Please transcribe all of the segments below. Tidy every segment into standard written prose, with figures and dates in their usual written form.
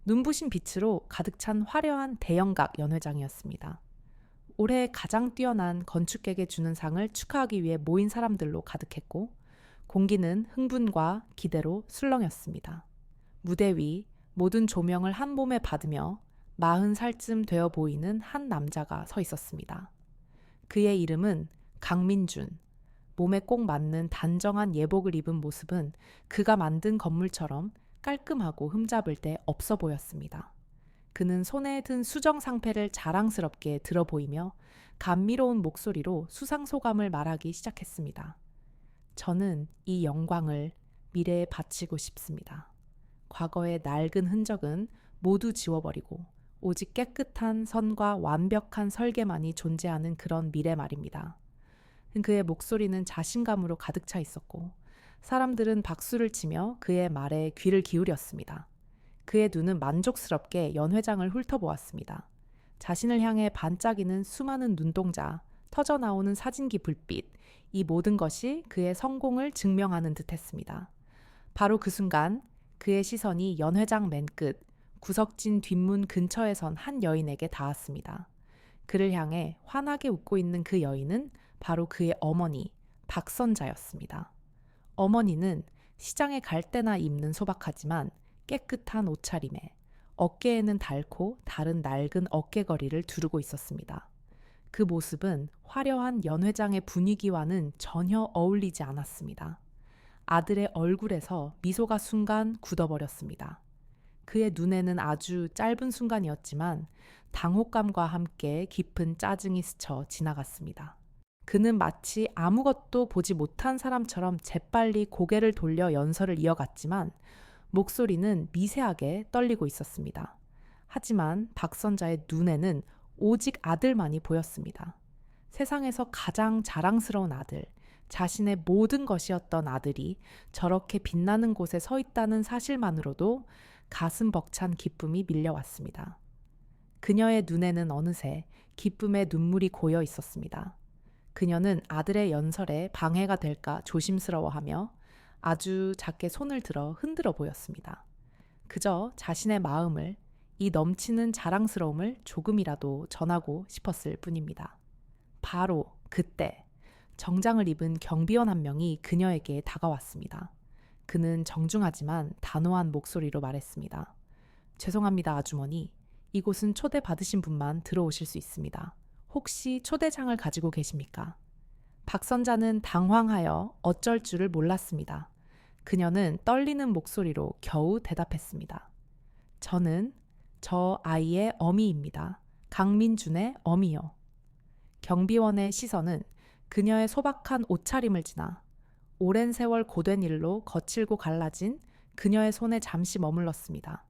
눈부신 빛으로 가득 찬 화려한 대형각 연회장이었습니다. 올해 가장 뛰어난 건축객에 주는 상을 축하하기 위해 모인 사람들로 가득했고, 공기는 흥분과 기대로 술렁였습니다. 무대 위 모든 조명을 한 몸에 받으며 40살쯤 되어 보이는 한 남자가 서 있었습니다. 그의 이름은 강민준. 몸에 꼭 맞는 단정한 예복을 입은 모습은 그가 만든 건물처럼 깔끔하고 흠잡을 데 없어 보였습니다. 그는 손에 든 수정 상패를 자랑스럽게 들어 보이며 감미로운 목소리로 수상소감을 말하기 시작했습니다. 저는 이 영광을 미래에 바치고 싶습니다. 과거의 낡은 흔적은 모두 지워버리고 오직 깨끗한 선과 완벽한 설계만이 존재하는 그런 미래 말입니다. 그의 목소리는 자신감으로 가득 차 있었고 사람들은 박수를 치며 그의 말에 귀를 기울였습니다. 그의 눈은 만족스럽게 연회장을 훑어보았습니다. 자신을 향해 반짝이는 수많은 눈동자, 터져나오는 사진기 불빛, 이 모든 것이 그의 성공을 증명하는 듯했습니다. 바로 그 순간 그의 시선이 연회장 맨 끝, 구석진 뒷문 근처에 선 한 여인에게 닿았습니다. 그를 향해 환하게 웃고 있는 그 여인은 바로 그의 어머니, 박선자였습니다. 어머니는 시장에 갈 때나 입는 소박하지만 깨끗한 옷차림에 어깨에는 닳고 다른 낡은 어깨거리를 두르고 있었습니다. 그 모습은 화려한 연회장의 분위기와는 전혀 어울리지 않았습니다. 아들의 얼굴에서 미소가 순간 굳어버렸습니다. 그의 눈에는 아주 짧은 순간이었지만 당혹감과 함께 깊은 짜증이 스쳐 지나갔습니다. 그는 마치 아무것도 보지 못한 사람처럼 재빨리 고개를 돌려 연설을 이어갔지만 목소리는 미세하게 떨리고 있었습니다. 하지만 박선자의 눈에는 오직 아들만이 보였습니다. 세상에서 가장 자랑스러운 아들, 자신의 모든 것이었던 아들이 저렇게 빛나는 곳에 서 있다는 사실만으로도 가슴 벅찬 기쁨이 밀려왔습니다. 그녀의 눈에는 어느새 기쁨의 눈물이 고여 있었습니다. 그녀는 아들의 연설에 방해가 될까 조심스러워하며 아주 작게 손을 들어 흔들어 보였습니다. 그저 자신의 마음을, 이 넘치는 자랑스러움을 조금이라도 전하고 싶었을 뿐입니다. 바로 그때 정장을 입은 경비원 한 명이 그녀에게 다가왔습니다. 그는 정중하지만 단호한 목소리로 말했습니다. 죄송합니다, 아주머니. 이곳은 초대받으신 분만 들어오실 수 있습니다. 혹시 초대장을 가지고 계십니까? 박선자는 당황하여 어쩔 줄을 몰랐습니다. 그녀는 떨리는 목소리로 겨우 대답했습니다. 저는 저 아이의 어미입니다. 강민준의 어미요. 경비원의 시선은 그녀의 소박한 옷차림을 지나 오랜 세월 고된 일로 거칠고 갈라진 그녀의 손에 잠시 머물렀습니다.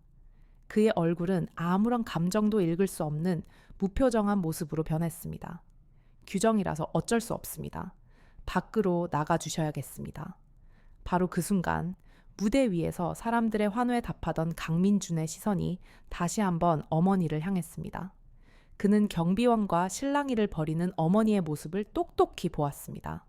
그의 얼굴은 아무런 감정도 읽을 수 없는 무표정한 모습으로 변했습니다. 규정이라서 어쩔 수 없습니다. 밖으로 나가주셔야겠습니다. 바로 그 순간 무대 위에서 사람들의 환호에 답하던 강민준의 시선이 다시 한번 어머니를 향했습니다. 그는 경비원과 실랑이를 벌이는 어머니의 모습을 똑똑히 보았습니다.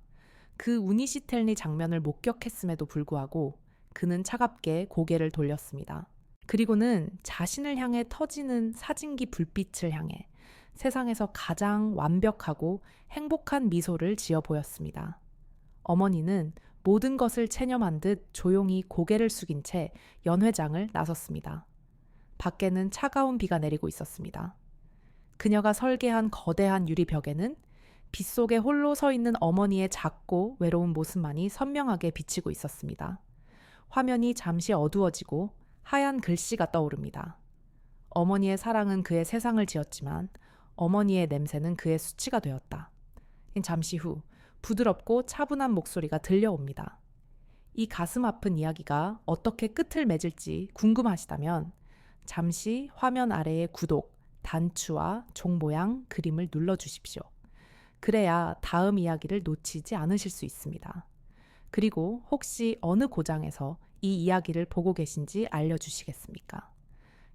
그 우니시텔니 장면을 목격했음에도 불구하고 그는 차갑게 고개를 돌렸습니다. 그리고는 자신을 향해 터지는 사진기 불빛을 향해 세상에서 가장 완벽하고 행복한 미소를 지어 보였습니다. 어머니는 모든 것을 체념한 듯 조용히 고개를 숙인 채 연회장을 나섰습니다. 밖에는 차가운 비가 내리고 있었습니다. 그녀가 설계한 거대한 유리벽에는 빗속에 홀로 서 있는 어머니의 작고 외로운 모습만이 선명하게 비치고 있었습니다. 화면이 잠시 어두워지고 하얀 글씨가 떠오릅니다. 어머니의 사랑은 그의 세상을 지었지만 어머니의 냄새는 그의 수치가 되었다. 잠시 후 부드럽고 차분한 목소리가 들려옵니다. 이 가슴 아픈 이야기가 어떻게 끝을 맺을지 궁금하시다면 잠시 화면 아래의 구독, 단추와 종 모양 그림을 눌러주십시오. 그래야 다음 이야기를 놓치지 않으실 수 있습니다. 그리고 혹시 어느 고장에서 이 이야기를 보고 계신지 알려주시겠습니까?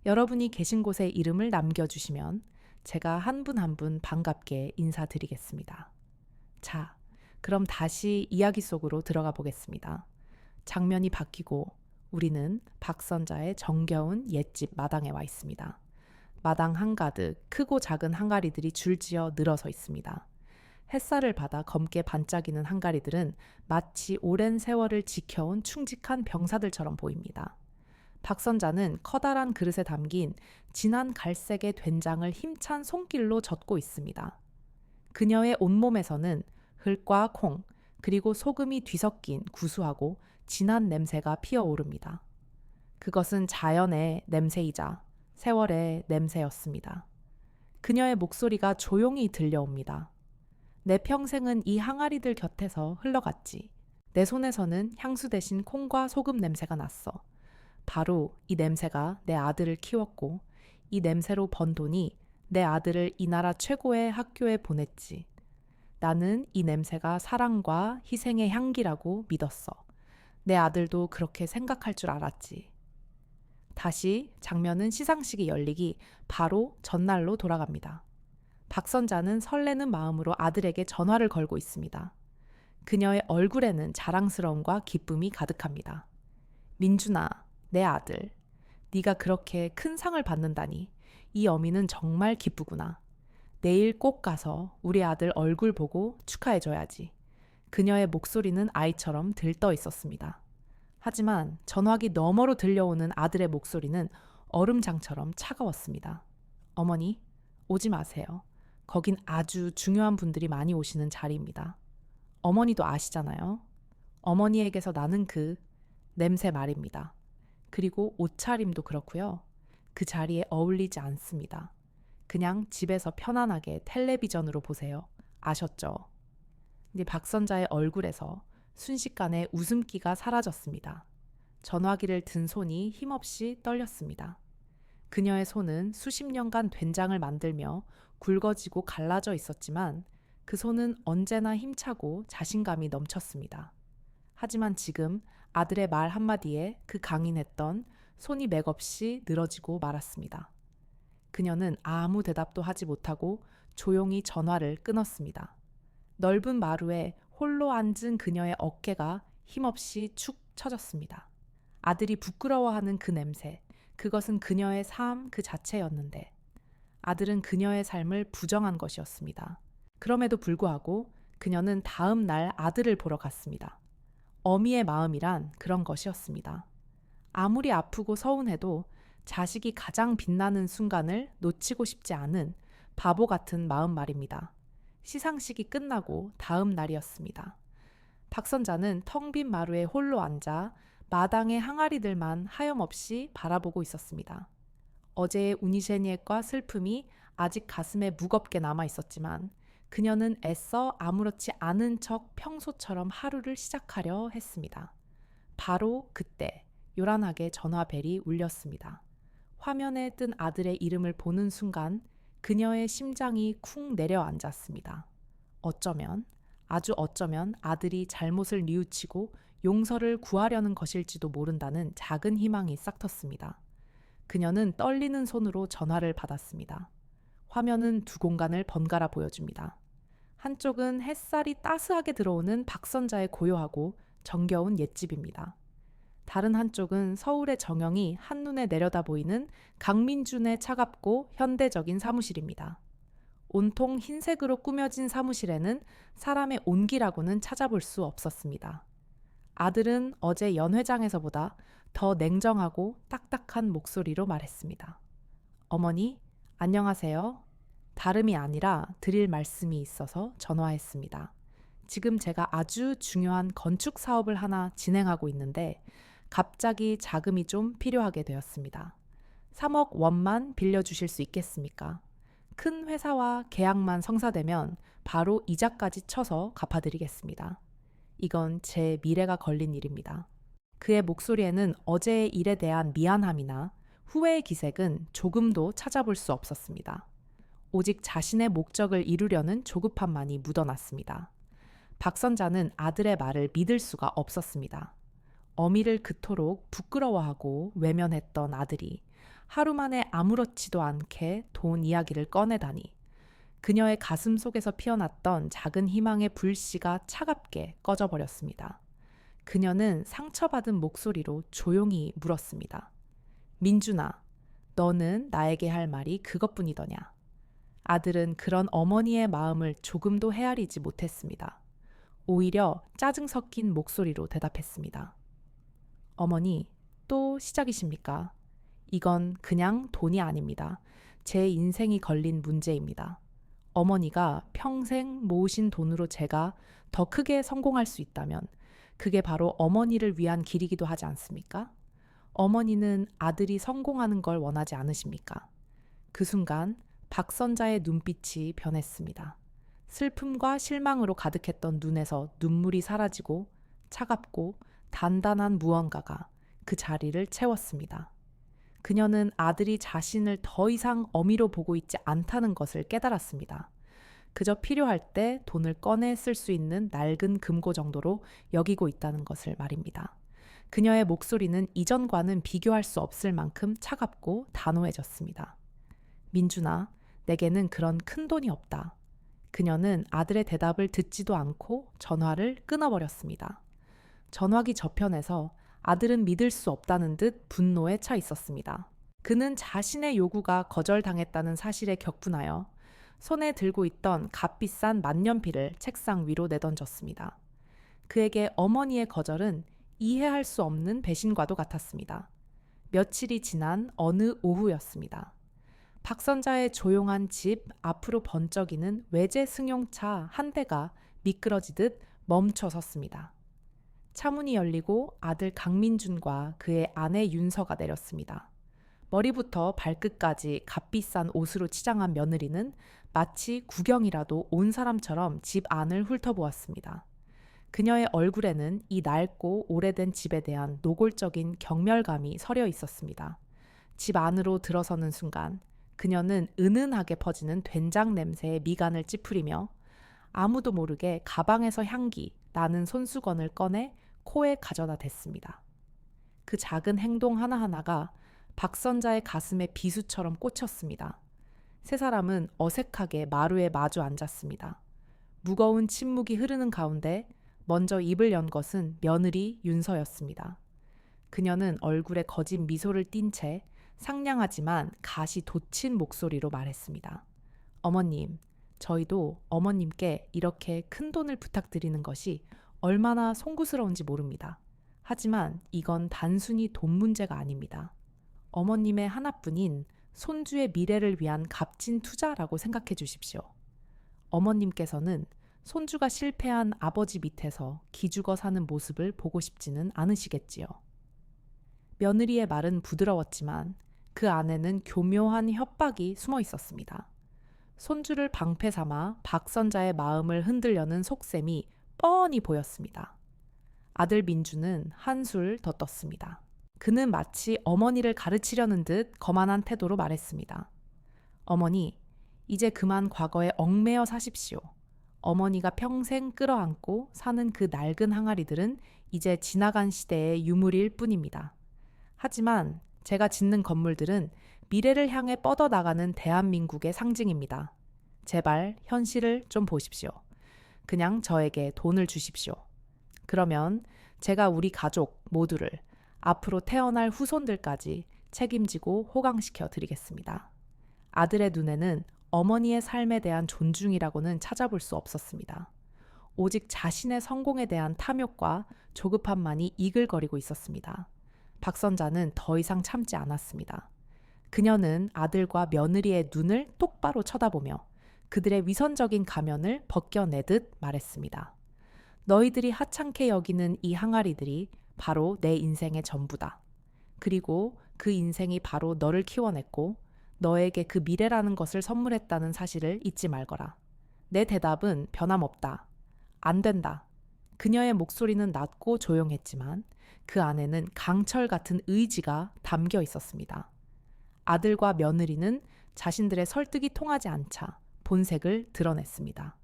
여러분이 계신 곳의 이름을 남겨주시면 제가 한 분 한 분 반갑게 인사드리겠습니다. 자, 그럼 다시 이야기 속으로 들어가 보겠습니다. 장면이 바뀌고 우리는 박선자의 정겨운 옛집 마당에 와 있습니다. 마당 한가득 크고 작은 항아리들이 줄지어 늘어서 있습니다. 햇살을 받아 검게 반짝이는 항아리들은 마치 오랜 세월을 지켜온 충직한 병사들처럼 보입니다. 박선자는 커다란 그릇에 담긴 진한 갈색의 된장을 힘찬 손길로 젓고 있습니다. 그녀의 온몸에서는 흙과 콩, 그리고 소금이 뒤섞인 구수하고 진한 냄새가 피어오릅니다. 그것은 자연의 냄새이자 세월의 냄새였습니다. 그녀의 목소리가 조용히 들려옵니다. 내 평생은 이 항아리들 곁에서 흘러갔지. 내 손에서는 향수 대신 콩과 소금 냄새가 났어. 바로 이 냄새가 내 아들을 키웠고 이 냄새로 번 돈이 내 아들을 이 나라 최고의 학교에 보냈지. 나는 이 냄새가 사랑과 희생의 향기라고 믿었어. 내 아들도 그렇게 생각할 줄 알았지. 다시 장면은 시상식이 열리기 바로 전날로 돌아갑니다. 박선자는 설레는 마음으로 아들에게 전화를 걸고 있습니다. 그녀의 얼굴에는 자랑스러움과 기쁨이 가득합니다. 민준아, 내 아들. 네가 그렇게 큰 상을 받는다니. 이 어미는 정말 기쁘구나. 내일 꼭 가서 우리 아들 얼굴 보고 축하해줘야지. 그녀의 목소리는 아이처럼 들떠 있었습니다. 하지만 전화기 너머로 들려오는 아들의 목소리는 얼음장처럼 차가웠습니다. 어머니, 오지 마세요. 거긴 아주 중요한 분들이 많이 오시는 자리입니다. 어머니도 아시잖아요. 어머니에게서 나는 그 냄새 말입니다. 그리고 옷차림도 그렇고요. 그 자리에 어울리지 않습니다. 그냥 집에서 편안하게 텔레비전으로 보세요. 아셨죠? 근데 박선자의 얼굴에서 순식간에 웃음기가 사라졌습니다. 전화기를 든 손이 힘없이 떨렸습니다. 그녀의 손은 수십 년간 된장을 만들며 굵어지고 갈라져 있었지만 그 손은 언제나 힘차고 자신감이 넘쳤습니다. 하지만 지금 아들의 말 한마디에 그 강인했던 손이 맥없이 늘어지고 말았습니다. 그녀는 아무 대답도 하지 못하고 조용히 전화를 끊었습니다. 넓은 마루에 홀로 앉은 그녀의 어깨가 힘없이 축 처졌습니다. 아들이 부끄러워하는 그 냄새, 그것은 그녀의 삶 그 자체였는데 아들은 그녀의 삶을 부정한 것이었습니다. 그럼에도 불구하고 그녀는 다음 날 아들을 보러 갔습니다. 어미의 마음이란 그런 것이었습니다. 아무리 아프고 서운해도 자식이 가장 빛나는 순간을 놓치고 싶지 않은 바보 같은 마음 말입니다. 시상식이 끝나고 다음 날이었습니다. 박선자는 텅 빈 마루에 홀로 앉아 마당의 항아리들만 하염없이 바라보고 있었습니다. 어제의 우니제니엣과 슬픔이 아직 가슴에 무겁게 남아 있었지만 그녀는 애써 아무렇지 않은 척 평소처럼 하루를 시작하려 했습니다. 바로 그때 요란하게 전화벨이 울렸습니다. 화면에 뜬 아들의 이름을 보는 순간 그녀의 심장이 쿵 내려앉았습니다. 어쩌면, 아주 어쩌면 아들이 잘못을 뉘우치고 용서를 구하려는 것일지도 모른다는 작은 희망이 싹텄습니다. 그녀는 떨리는 손으로 전화를 받았습니다. 화면은 두 공간을 번갈아 보여줍니다. 한쪽은 햇살이 따스하게 들어오는 박선자의 고요하고 정겨운 옛집입니다. 다른 한쪽은 서울의 정영이 한눈에 내려다 보이는 강민준의 차갑고 현대적인 사무실입니다. 온통 흰색으로 꾸며진 사무실에는 사람의 온기라고는 찾아볼 수 없었습니다. 아들은 어제 연회장에서보다 더 냉정하고 딱딱한 목소리로 말했습니다. 어머니, 안녕하세요. 다름이 아니라 드릴 말씀이 있어서 전화했습니다. 지금 제가 아주 중요한 건축 사업을 하나 진행하고 있는데 갑자기 자금이 좀 필요하게 되었습니다. 3억 원만 빌려주실 수 있겠습니까? 큰 회사와 계약만 성사되면 바로 이자까지 쳐서 갚아드리겠습니다. 이건 제 미래가 걸린 일입니다. 그의 목소리에는 어제의 일에 대한 미안함이나 후회의 기색은 조금도 찾아볼 수 없었습니다. 오직 자신의 목적을 이루려는 조급함만이 묻어났습니다. 박선자는 아들의 말을 믿을 수가 없었습니다. 어미를 그토록 부끄러워하고 외면했던 아들이 하루 만에 아무렇지도 않게 돈 이야기를 꺼내다니 그녀의 가슴 속에서 피어났던 작은 희망의 불씨가 차갑게 꺼져버렸습니다. 그녀는 상처받은 목소리로 조용히 물었습니다. 민준아, 너는 나에게 할 말이 그것뿐이더냐? 아들은 그런 어머니의 마음을 조금도 헤아리지 못했습니다. 오히려 짜증 섞인 목소리로 대답했습니다. 어머니, 또 시작이십니까? 이건 그냥 돈이 아닙니다. 제 인생이 걸린 문제입니다. 어머니가 평생 모으신 돈으로 제가 더 크게 성공할 수 있다면 그게 바로 어머니를 위한 길이기도 하지 않습니까? 어머니는 아들이 성공하는 걸 원하지 않으십니까? 그 순간 박선자의 눈빛이 변했습니다. 슬픔과 실망으로 가득했던 눈에서 눈물이 사라지고 차갑고 단단한 무언가가 그 자리를 채웠습니다. 그녀는 아들이 자신을 더 이상 어미로 보고 있지 않다는 것을 깨달았습니다. 그저 필요할 때 돈을 꺼내 쓸 수 있는 낡은 금고 정도로 여기고 있다는 것을 말입니다. 그녀의 목소리는 이전과는 비교할 수 없을 만큼 차갑고 단호해졌습니다. 민준아, 내게는 그런 큰 돈이 없다. 그녀는 아들의 대답을 듣지도 않고 전화를 끊어버렸습니다. 전화기 저편에서 아들은 믿을 수 없다는 듯 분노에 차 있었습니다. 그는 자신의 요구가 거절당했다는 사실에 격분하여 손에 들고 있던 값비싼 만년필을 책상 위로 내던졌습니다. 그에게 어머니의 거절은 이해할 수 없는 배신과도 같았습니다. 며칠이 지난 어느 오후였습니다. 박선자의 조용한 집 앞으로 번쩍이는 외제 승용차 한 대가 미끄러지듯 멈춰 섰습니다. 차문이 열리고 아들 강민준과 그의 아내 윤서가 내렸습니다. 머리부터 발끝까지 값비싼 옷으로 치장한 며느리는 마치 구경이라도 온 사람처럼 집 안을 훑어보았습니다. 그녀의 얼굴에는 이 낡고 오래된 집에 대한 노골적인 경멸감이 서려 있었습니다. 집 안으로 들어서는 순간 그녀는 은은하게 퍼지는 된장 냄새에 미간을 찌푸리며 아무도 모르게 가방에서 향기 나는 손수건을 꺼내 코에 가져다 댔습니다. 그 작은 행동 하나하나가 박선자의 가슴에 비수처럼 꽂혔습니다. 세 사람은 어색하게 마루에 마주 앉았습니다. 무거운 침묵이 흐르는 가운데 먼저 입을 연 것은 며느리 윤서였습니다. 그녀는 얼굴에 거짓 미소를 띤 채 상냥하지만 가시 돋친 목소리로 말했습니다. 어머님, 저희도 어머님께 이렇게 큰 돈을 부탁드리는 것이 얼마나 송구스러운지 모릅니다. 하지만 이건 단순히 돈 문제가 아닙니다. 어머님의 하나뿐인 손주의 미래를 위한 값진 투자라고 생각해 주십시오. 어머님께서는 손주가 실패한 아버지 밑에서 기죽어 사는 모습을 보고 싶지는 않으시겠지요. 며느리의 말은 부드러웠지만 그 안에는 교묘한 협박이 숨어 있었습니다. 손주를 방패 삼아 박선자의 마음을 흔들려는 속셈이 뻔히 보였습니다. 아들 민주는 한술 더 떴습니다. 그는 마치 어머니를 가르치려는 듯 거만한 태도로 말했습니다. 어머니, 이제 그만 과거에 얽매여 사십시오. 어머니가 평생 끌어안고 사는 그 낡은 항아리들은 이제 지나간 시대의 유물일 뿐입니다. 하지만 제가 짓는 건물들은 미래를 향해 뻗어나가는 대한민국의 상징입니다. 제발 현실을 좀 보십시오. 그냥 저에게 돈을 주십시오. 그러면 제가 우리 가족 모두를 앞으로 태어날 후손들까지 책임지고 호강시켜 드리겠습니다. 아들의 눈에는 어머니의 삶에 대한 존중이라고는 찾아볼 수 없었습니다. 오직 자신의 성공에 대한 탐욕과 조급함만이 이글거리고 있었습니다. 박선자는 더 이상 참지 않았습니다. 그녀는 아들과 며느리의 눈을 똑바로 쳐다보며 그들의 위선적인 가면을 벗겨내듯 말했습니다. 너희들이 하찮게 여기는 이 항아리들이 바로 내 인생의 전부다. 그리고 그 인생이 바로 너를 키워냈고 너에게 그 미래라는 것을 선물했다는 사실을 잊지 말거라. 내 대답은 변함없다. 안 된다. 그녀의 목소리는 낮고 조용했지만 그 안에는 강철 같은 의지가 담겨 있었습니다. 아들과 며느리는 자신들의 설득이 통하지 않자 본색을 드러냈습니다.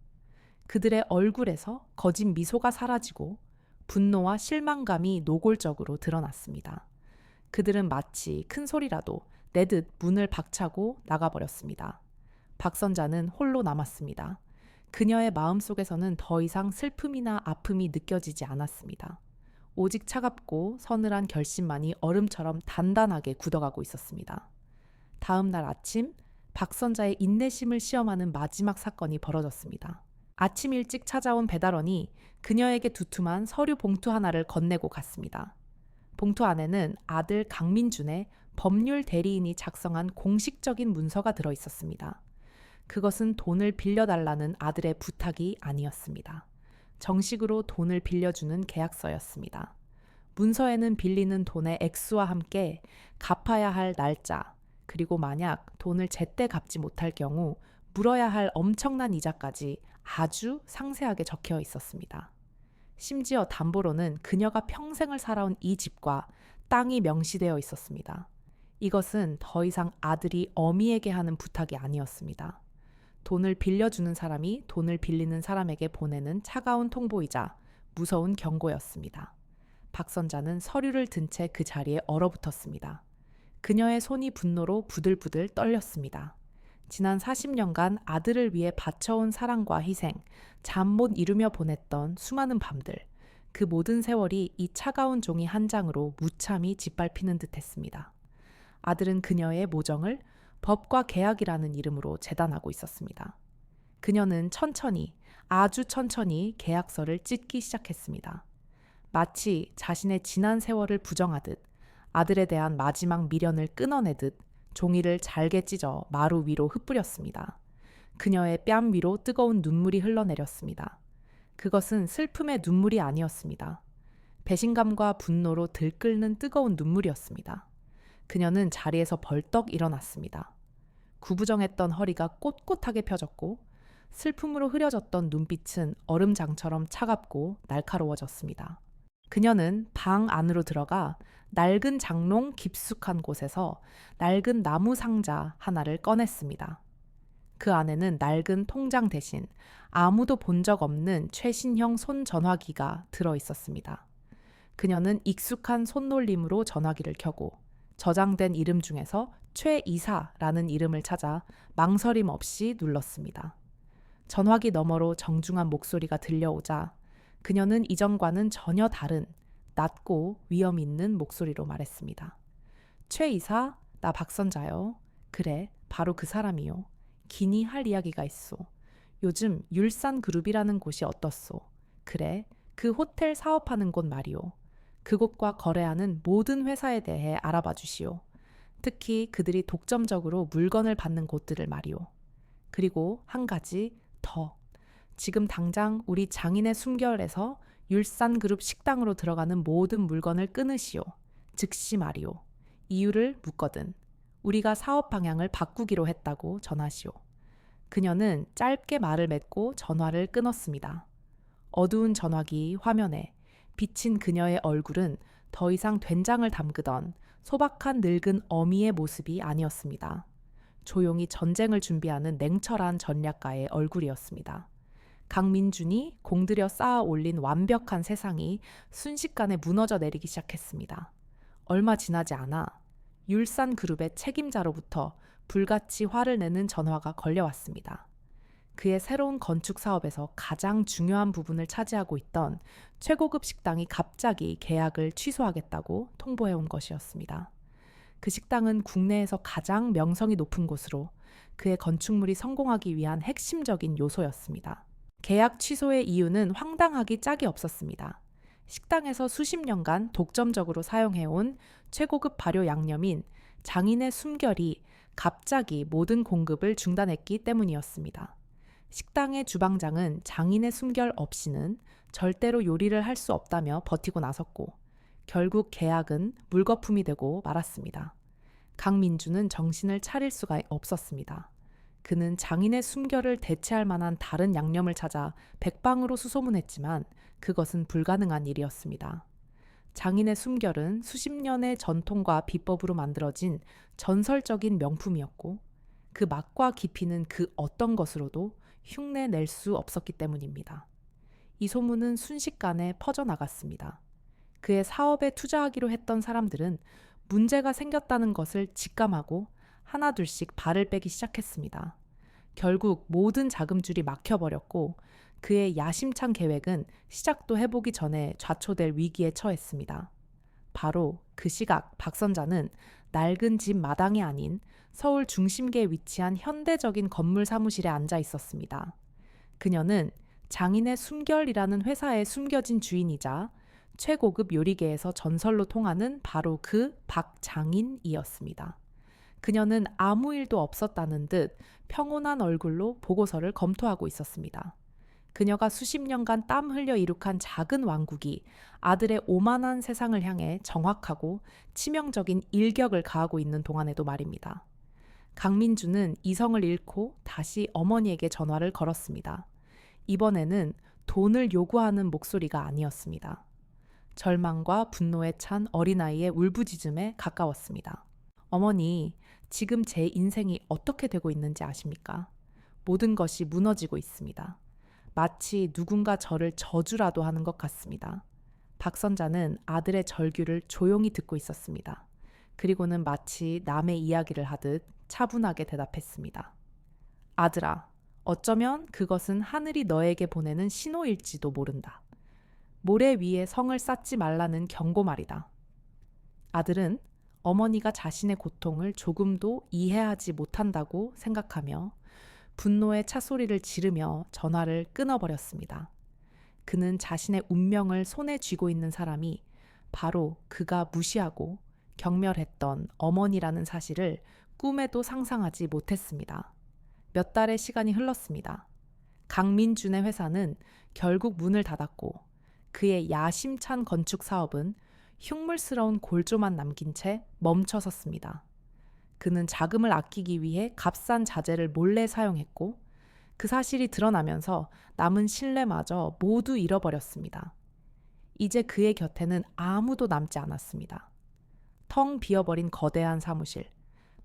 그들의 얼굴에서 거짓 미소가 사라지고 분노와 실망감이 노골적으로 드러났습니다. 그들은 마치 큰 소리라도 내듯 문을 박차고 나가버렸습니다. 박선자는 홀로 남았습니다. 그녀의 마음속에서는 더 이상 슬픔이나 아픔이 느껴지지 않았습니다. 오직 차갑고 서늘한 결심만이 얼음처럼 단단하게 굳어가고 있었습니다. 다음 날 아침, 박선자의 인내심을 시험하는 마지막 사건이 벌어졌습니다. 아침 일찍 찾아온 배달원이 그녀에게 두툼한 서류 봉투 하나를 건네고 갔습니다. 봉투 안에는 아들 강민준의 법률 대리인이 작성한 공식적인 문서가 들어 있었습니다. 그것은 돈을 빌려달라는 아들의 부탁이 아니었습니다. 정식으로 돈을 빌려주는 계약서였습니다. 문서에는 빌리는 돈의 액수와 함께 갚아야 할 날짜, 그리고 만약 돈을 제때 갚지 못할 경우 물어야 할 엄청난 이자까지 아주 상세하게 적혀 있었습니다. 심지어 담보로는 그녀가 평생을 살아온 이 집과 땅이 명시되어 있었습니다. 이것은 더 이상 아들이 어미에게 하는 부탁이 아니었습니다. 돈을 빌려주는 사람이 돈을 빌리는 사람에게 보내는 차가운 통보이자 무서운 경고였습니다. 박선자는 서류를 든 채 그 자리에 얼어붙었습니다. 그녀의 손이 분노로 부들부들 떨렸습니다. 지난 40년간 아들을 위해 바쳐온 사랑과 희생, 잠 못 이루며 보냈던 수많은 밤들, 그 모든 세월이 이 차가운 종이 한 장으로 무참히 짓밟히는 듯했습니다. 아들은 그녀의 모정을 법과 계약이라는 이름으로 재단하고 있었습니다. 그녀는 천천히, 아주 천천히 계약서를 찢기 시작했습니다. 마치 자신의 지난 세월을 부정하듯 아들에 대한 마지막 미련을 끊어내듯 종이를 잘게 찢어 마루 위로 흩뿌렸습니다. 그녀의 뺨 위로 뜨거운 눈물이 흘러내렸습니다. 그것은 슬픔의 눈물이 아니었습니다. 배신감과 분노로 들끓는 뜨거운 눈물이었습니다. 그녀는 자리에서 벌떡 일어났습니다. 구부정했던 허리가 꼿꼿하게 펴졌고 슬픔으로 흐려졌던 눈빛은 얼음장처럼 차갑고 날카로워졌습니다. 그녀는 방 안으로 들어가 낡은 장롱 깊숙한 곳에서 낡은 나무 상자 하나를 꺼냈습니다. 그 안에는 낡은 통장 대신 아무도 본 적 없는 최신형 손전화기가 들어 있었습니다. 그녀는 익숙한 손놀림으로 전화기를 켜고 저장된 이름 중에서 최이사라는 이름을 찾아 망설임 없이 눌렀습니다. 전화기 너머로 정중한 목소리가 들려오자 그녀는 이전과는 전혀 다른 낮고 위험 있는 목소리로 말했습니다. 최이사, 나 박선자요. 그래, 바로 그 사람이요. 기니 할 이야기가 있소. 요즘 율산그룹이라는 곳이 어떻소? 그래, 그 호텔 사업하는 곳 말이오. 그곳과 거래하는 모든 회사에 대해 알아봐 주시오. 특히 그들이 독점적으로 물건을 받는 곳들을 말이오. 그리고 한 가지 더. 지금 당장 우리 장인의 숨결에서 율산그룹 식당으로 들어가는 모든 물건을 끊으시오. 즉시 말이오. 이유를 묻거든. 우리가 사업 방향을 바꾸기로 했다고 전하시오. 그녀는 짧게 말을 맺고 전화를 끊었습니다. 어두운 전화기 화면에 비친 그녀의 얼굴은 더 이상 된장을 담그던 소박한 늙은 어미의 모습이 아니었습니다. 조용히 전쟁을 준비하는 냉철한 전략가의 얼굴이었습니다. 강민준이 공들여 쌓아 올린 완벽한 세상이 순식간에 무너져 내리기 시작했습니다. 얼마 지나지 않아 율산그룹의 책임자로부터 불같이 화를 내는 전화가 걸려왔습니다. 그의 새로운 건축 사업에서 가장 중요한 부분을 차지하고 있던 최고급 식당이 갑자기 계약을 취소하겠다고 통보해온 것이었습니다. 그 식당은 국내에서 가장 명성이 높은 곳으로 그의 건축물이 성공하기 위한 핵심적인 요소였습니다. 계약 취소의 이유는 황당하기 짝이 없었습니다. 식당에서 수십 년간 독점적으로 사용해온 최고급 발효 양념인 장인의 숨결이 갑자기 모든 공급을 중단했기 때문이었습니다. 식당의 주방장은 장인의 숨결 없이는 절대로 요리를 할 수 없다며 버티고 나섰고 결국 계약은 물거품이 되고 말았습니다. 강민주는 정신을 차릴 수가 없었습니다. 그는 장인의 숨결을 대체할 만한 다른 양념을 찾아 백방으로 수소문했지만 그것은 불가능한 일이었습니다. 장인의 숨결은 수십 년의 전통과 비법으로 만들어진 전설적인 명품이었고 그 맛과 깊이는 그 어떤 것으로도 흉내낼 수 없었기 때문입니다. 이 소문은 순식간에 퍼져나갔습니다. 그의 사업에 투자하기로 했던 사람들은 문제가 생겼다는 것을 직감하고 하나둘씩 발을 빼기 시작했습니다. 결국 모든 자금줄이 막혀버렸고 그의 야심찬 계획은 시작도 해보기 전에 좌초될 위기에 처했습니다. 바로 그 시각 박선자는 낡은 집 마당이 아닌 서울 중심계에 위치한 현대적인 건물 사무실에 앉아 있었습니다. 그녀는 장인의 숨결이라는 회사에 숨겨진 주인이자 최고급 요리계에서 전설로 통하는 바로 그 박장인이었습니다. 그녀는 아무 일도 없었다는 듯 평온한 얼굴로 보고서를 검토하고 있었습니다. 그녀가 수십 년간 땀 흘려 이룩한 작은 왕국이 아들의 오만한 세상을 향해 정확하고 치명적인 일격을 가하고 있는 동안에도 말입니다. 강민주는 이성을 잃고 다시 어머니에게 전화를 걸었습니다. 이번에는 돈을 요구하는 목소리가 아니었습니다. 절망과 분노에 찬 어린아이의 울부짖음에 가까웠습니다. 어머니, 지금 제 인생이 어떻게 되고 있는지 아십니까? 모든 것이 무너지고 있습니다. 마치 누군가 저를 저주라도 하는 것 같습니다. 박선자는 아들의 절규를 조용히 듣고 있었습니다. 그리고는 마치 남의 이야기를 하듯 차분하게 대답했습니다. 아들아, 어쩌면 그것은 하늘이 너에게 보내는 신호일지도 모른다. 모래 위에 성을 쌓지 말라는 경고 말이다. 아들은 어머니가 자신의 고통을 조금도 이해하지 못한다고 생각하며 분노의 차소리를 지르며 전화를 끊어버렸습니다. 그는 자신의 운명을 손에 쥐고 있는 사람이 바로 그가 무시하고 경멸했던 어머니라는 사실을 꿈에도 상상하지 못했습니다. 몇 달의 시간이 흘렀습니다. 강민준의 회사는 결국 문을 닫았고 그의 야심찬 건축 사업은 흉물스러운 골조만 남긴 채 멈춰섰습니다. 그는 자금을 아끼기 위해 값싼 자재를 몰래 사용했고 그 사실이 드러나면서 남은 신뢰마저 모두 잃어버렸습니다. 이제 그의 곁에는 아무도 남지 않았습니다. 텅 비어버린 거대한 사무실,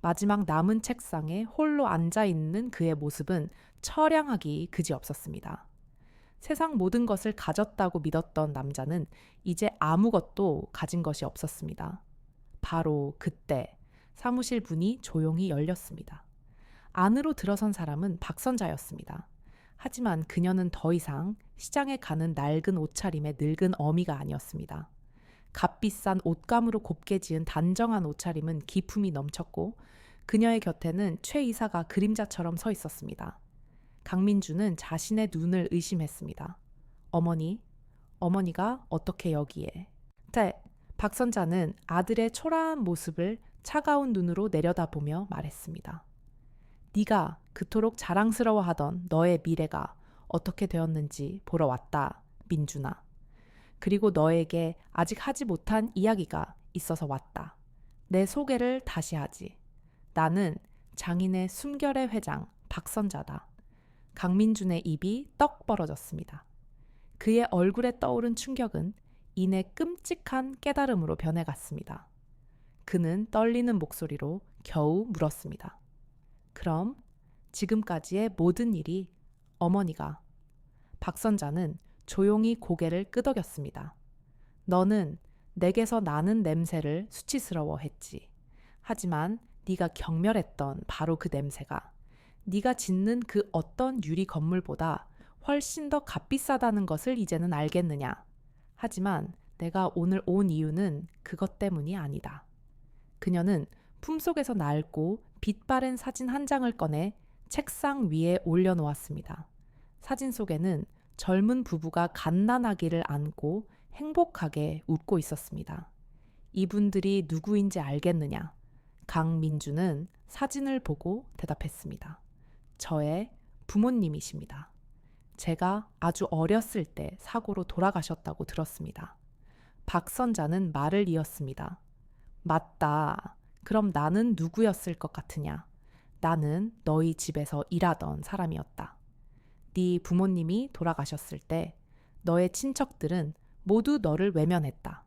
마지막 남은 책상에 홀로 앉아있는 그의 모습은 처량하기 그지없었습니다. 세상 모든 것을 가졌다고 믿었던 남자는 이제 아무것도 가진 것이 없었습니다. 바로 그때 사무실 문이 조용히 열렸습니다. 안으로 들어선 사람은 박선자였습니다. 하지만 그녀는 더 이상 시장에 가는 낡은 옷차림의 늙은 어미가 아니었습니다. 값비싼 옷감으로 곱게 지은 단정한 옷차림은 기품이 넘쳤고 그녀의 곁에는 최 이사가 그림자처럼 서 있었습니다. 강민주는 자신의 눈을 의심했습니다. 어머니가 어떻게 여기에? 박선자는 아들의 초라한 모습을 차가운 눈으로 내려다보며 말했습니다. 네가 그토록 자랑스러워하던 너의 미래가 어떻게 되었는지 보러 왔다, 민준아. 그리고 너에게 아직 하지 못한 이야기가 있어서 왔다. 내 소개를 다시 하지. 나는 장인의 숨결의 회장 박선자다. 강민준의 입이 떡 벌어졌습니다. 그의 얼굴에 떠오른 충격은 이내 끔찍한 깨달음으로 변해갔습니다. 그는 떨리는 목소리로 겨우 물었습니다. 그럼 지금까지의 모든 일이 어머니가. 박선자는 조용히 고개를 끄덕였습니다. 너는 내게서 나는 냄새를 수치스러워했지. 하지만 네가 경멸했던 바로 그 냄새가 네가 짓는 그 어떤 유리 건물보다 훨씬 더 값비싸다는 것을 이제는 알겠느냐. 하지만 내가 오늘 온 이유는 그것 때문이 아니다. 그녀는 품속에서 낡고 빛바랜 사진 한 장을 꺼내 책상 위에 올려놓았습니다. 사진 속에는 젊은 부부가 갓난아기를 안고 행복하게 웃고 있었습니다. 이분들이 누구인지 알겠느냐? 강민주는 사진을 보고 대답했습니다. 저의 부모님이십니다. 제가 아주 어렸을 때 사고로 돌아가셨다고 들었습니다. 박선자는 말을 이었습니다. 맞다. 그럼 나는 누구였을 것 같으냐? 나는 너희 집에서 일하던 사람이었다. 네 부모님이 돌아가셨을 때 너의 친척들은 모두 너를 외면했다.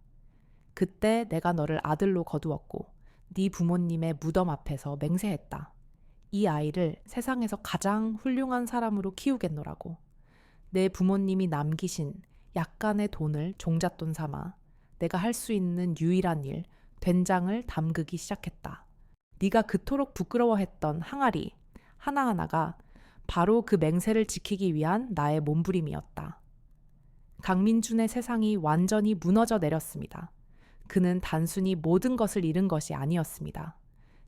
그때 내가 너를 아들로 거두었고 네 부모님의 무덤 앞에서 맹세했다. 이 아이를 세상에서 가장 훌륭한 사람으로 키우겠노라고. 내 부모님이 남기신 약간의 돈을 종잣돈 삼아 내가 할 수 있는 유일한 일, 된장을 담그기 시작했다. 네가 그토록 부끄러워했던 항아리 하나하나가 바로 그 맹세를 지키기 위한 나의 몸부림이었다. 강민준의 세상이 완전히 무너져 내렸습니다. 그는 단순히 모든 것을 잃은 것이 아니었습니다.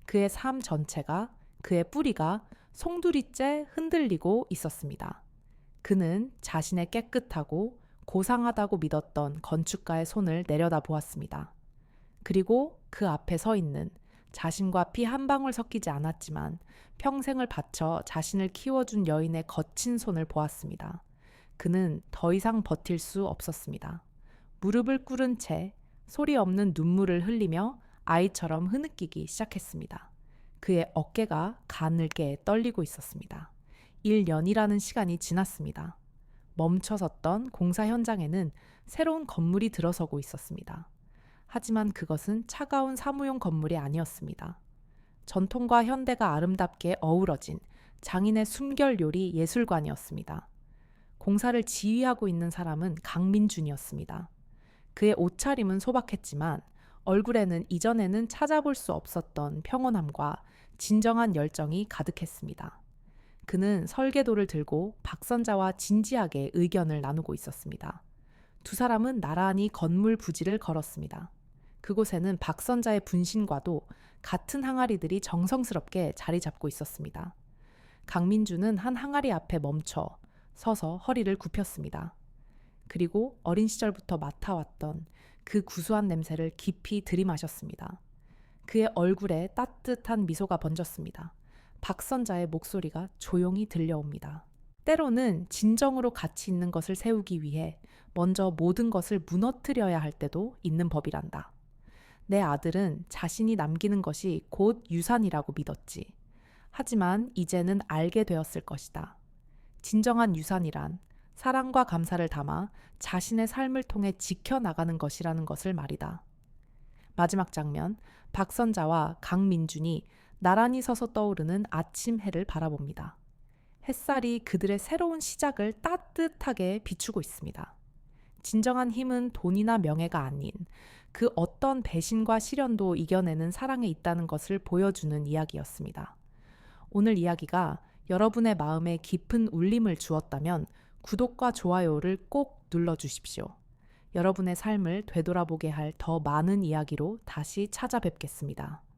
그의 삶 전체가, 그의 뿌리가 송두리째 흔들리고 있었습니다. 그는 자신의 깨끗하고 고상하다고 믿었던 건축가의 손을 내려다 보았습니다. 그리고 그 앞에 서 있는 자신과 피 한 방울 섞이지 않았지만 평생을 바쳐 자신을 키워준 여인의 거친 손을 보았습니다. 그는 더 이상 버틸 수 없었습니다. 무릎을 꿇은 채 소리 없는 눈물을 흘리며 아이처럼 흐느끼기 시작했습니다. 그의 어깨가 가늘게 떨리고 있었습니다. 1년이라는 시간이 지났습니다. 멈춰섰던 공사 현장에는 새로운 건물이 들어서고 있었습니다. 하지만 그것은 차가운 사무용 건물이 아니었습니다. 전통과 현대가 아름답게 어우러진 장인의 숨결 요리 예술관이었습니다. 공사를 지휘하고 있는 사람은 강민준이었습니다. 그의 옷차림은 소박했지만 얼굴에는 이전에는 찾아볼 수 없었던 평온함과 진정한 열정이 가득했습니다. 그는 설계도를 들고 박선자와 진지하게 의견을 나누고 있었습니다. 두 사람은 나란히 건물 부지를 걸었습니다. 그곳에는 박선자의 분신과도 같은 항아리들이 정성스럽게 자리 잡고 있었습니다. 강민주는 한 항아리 앞에 멈춰 서서 허리를 굽혔습니다. 그리고 어린 시절부터 맡아왔던 그 구수한 냄새를 깊이 들이마셨습니다. 그의 얼굴에 따뜻한 미소가 번졌습니다. 박선자의 목소리가 조용히 들려옵니다. 때로는 진정으로 가치 있는 것을 세우기 위해 먼저 모든 것을 무너뜨려야 할 때도 있는 법이란다. 내 아들은 자신이 남기는 것이 곧 유산이라고 믿었지. 하지만 이제는 알게 되었을 것이다. 진정한 유산이란 사랑과 감사를 담아 자신의 삶을 통해 지켜나가는 것이라는 것을 말이다. 마지막 장면, 박선자와 강민준이 나란히 서서 떠오르는 아침 해를 바라봅니다. 햇살이 그들의 새로운 시작을 따뜻하게 비추고 있습니다. 진정한 힘은 돈이나 명예가 아닌 그 어떤 배신과 시련도 이겨내는 사랑에 있다는 것을 보여주는 이야기였습니다. 오늘 이야기가 여러분의 마음에 깊은 울림을 주었다면 구독과 좋아요를 꼭 눌러주십시오. 여러분의 삶을 되돌아보게 할 더 많은 이야기로 다시 찾아뵙겠습니다.